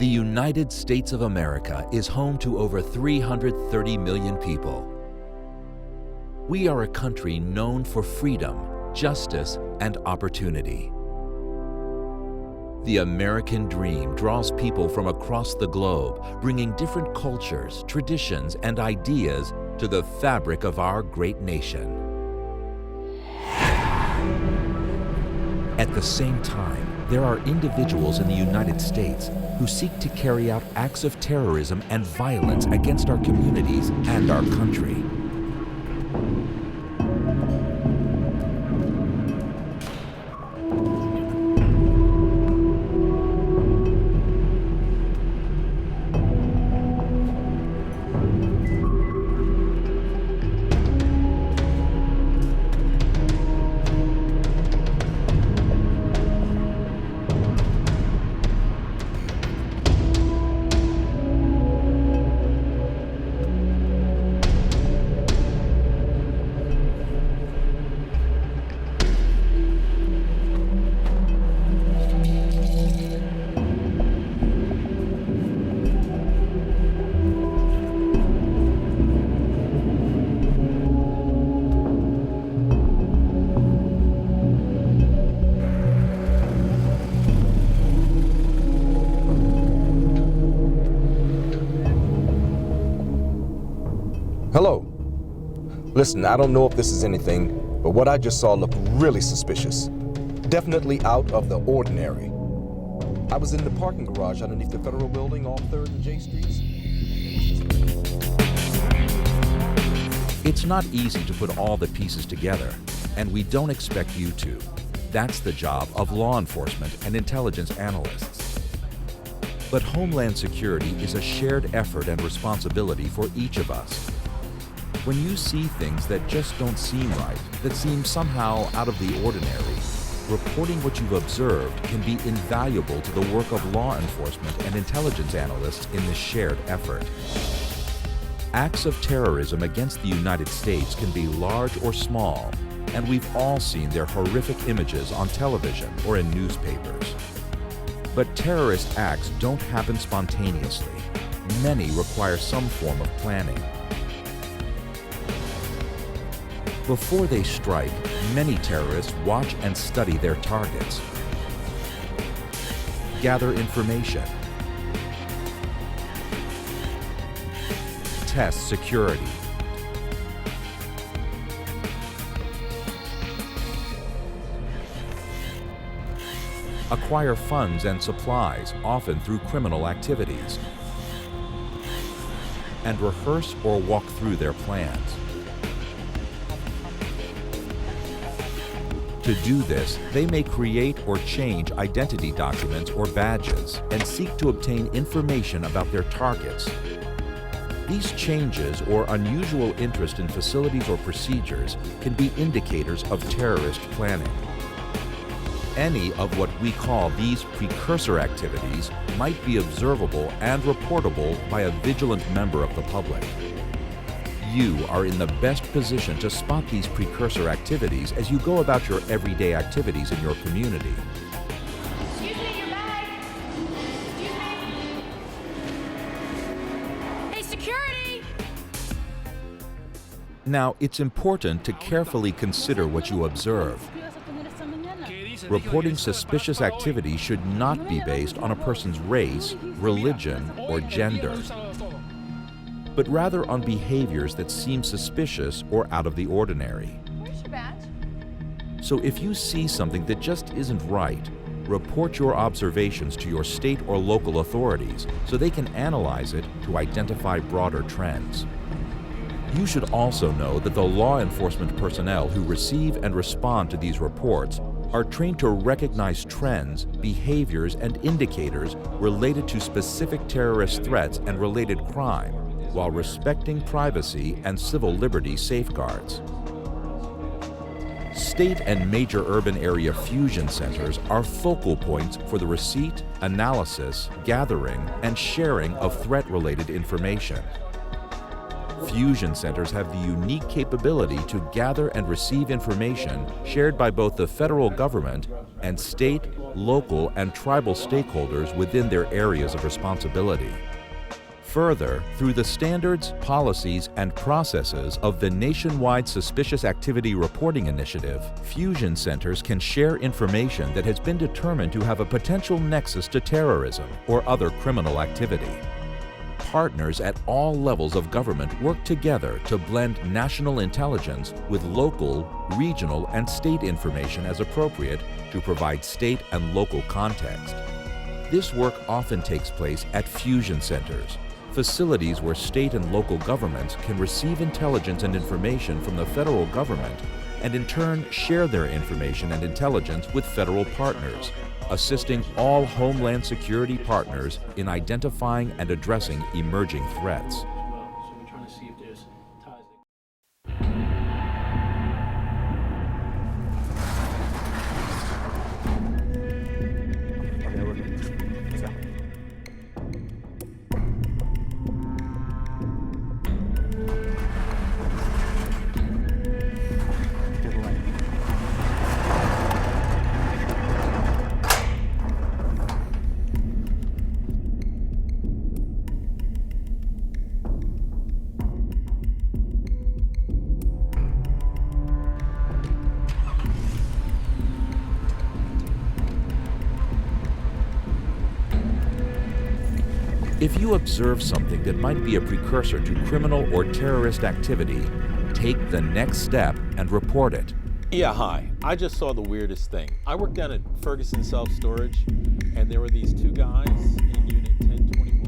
The United States of America is home to over 330 million people. We are a country known for freedom, justice, and opportunity. The American dream draws people from across the globe, bringing different cultures, traditions, and ideas to the fabric of our great nation. At the same time, there are individuals in the United States who seek to carry out acts of terrorism and violence against our communities and our country. Hello. Listen, I don't know if this is anything, but what I just saw looked really suspicious. Definitely out of the ordinary. I was in the parking garage underneath the Federal Building off 3rd and J Streets. It's not easy to put all the pieces together, and we don't expect you to. That's the job of law enforcement and intelligence analysts. But Homeland Security is a shared effort and responsibility for each of us. When you see things that just don't seem right, that seem somehow out of the ordinary, reporting what you've observed can be invaluable to the work of law enforcement and intelligence analysts in this shared effort. Acts of terrorism against the United States can be large or small, and we've all seen their horrific images on television or in newspapers. But terrorist acts don't happen spontaneously. Many require some form of planning. Before they strike, many terrorists watch and study their targets, gather information, test security, acquire funds and supplies, often through criminal activities, and rehearse or walk through their plans. To do this, they may create or change identity documents or badges and seek to obtain information about their targets. These changes or unusual interest in facilities or procedures can be indicators of terrorist planning. Any of what we call these precursor activities might be observable and reportable by a vigilant member of the public. You are in the best position to spot these precursor activities as you go about your everyday activities in your community. Excuse me, your bag. Excuse me. Hey, security! Now, it's important to carefully consider what you observe. Reporting suspicious activity should not be based on a person's race, religion, or gender, but rather on behaviors that seem suspicious or out of the ordinary. Where's your badge? So if you see something that just isn't right, report your observations to your state or local authorities so they can analyze it to identify broader trends. You should also know that the law enforcement personnel who receive and respond to these reports are trained to recognize trends, behaviors, and indicators related to specific terrorist threats and related crime, while respecting privacy and civil liberty safeguards. State and major urban area fusion centers are focal points for the receipt, analysis, gathering, and sharing of threat-related information. Fusion centers have the unique capability to gather and receive information shared by both the federal government and state, local, and tribal stakeholders within their areas of responsibility. Further, through the standards, policies, and processes of the Nationwide Suspicious Activity Reporting Initiative, Fusion centers can share information that has been determined to have a potential nexus to terrorism or other criminal activity. Partners at all levels of government work together to blend national intelligence with local, regional, and state information as appropriate to provide state and local context. This work often takes place at fusion centers, facilities where state and local governments can receive intelligence and information from the federal government and in turn share their information and intelligence with federal partners, assisting all Homeland Security partners in identifying and addressing emerging threats. So we're trying to see if there's ties. Okay, we're good. Let's go. To the right. If you observe something that might be a precursor to criminal or terrorist activity, take the next step and report it. Yeah, hi. I just saw the weirdest thing. I worked down at Ferguson Self Storage, and there were these two guys in Unit 1021.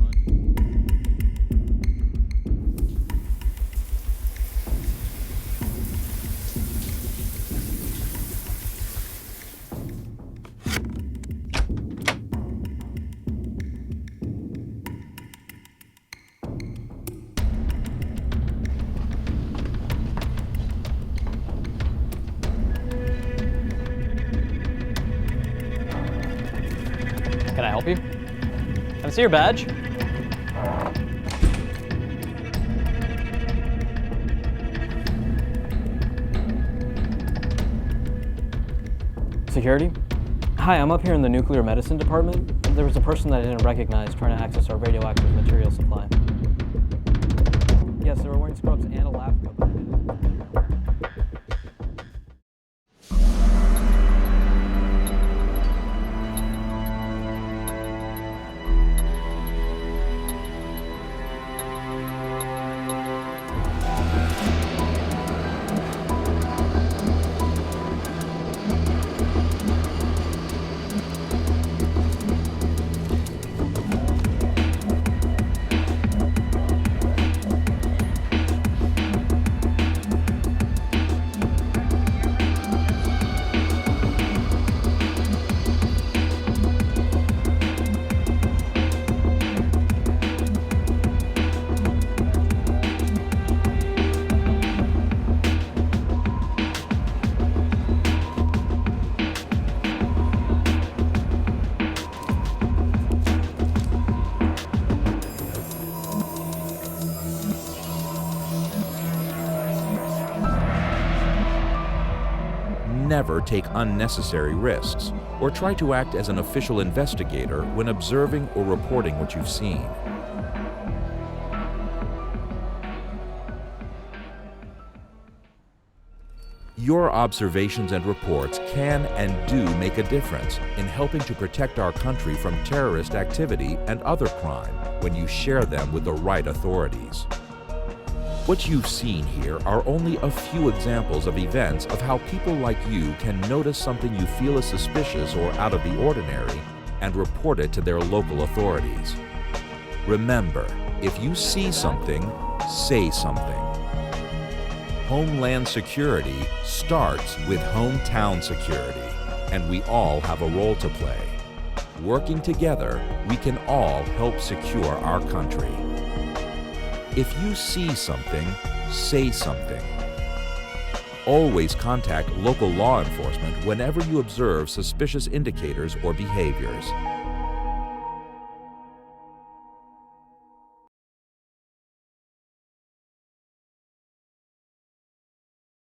Can I help you? Can I see your badge? Security? Hi, I'm up here in the nuclear medicine department. There was a person that I didn't recognize trying to access our radioactive material supply. Yes, they were wearing scrubs and a lab coat, but I didn't. Never take unnecessary risks or try to act as an official investigator when observing or reporting what you've seen. Your observations and reports can and do make a difference in helping to protect our country from terrorist activity and other crime when you share them with the right authorities. What you've seen here are only a few examples of events of how people like you can notice something you feel is suspicious or out of the ordinary and report it to their local authorities. Remember, if you see something, say something. Homeland Security starts with hometown security, and we all have a role to play. Working together, we can all help secure our country. If you see something, say something. Always contact local law enforcement whenever you observe suspicious indicators or behaviors.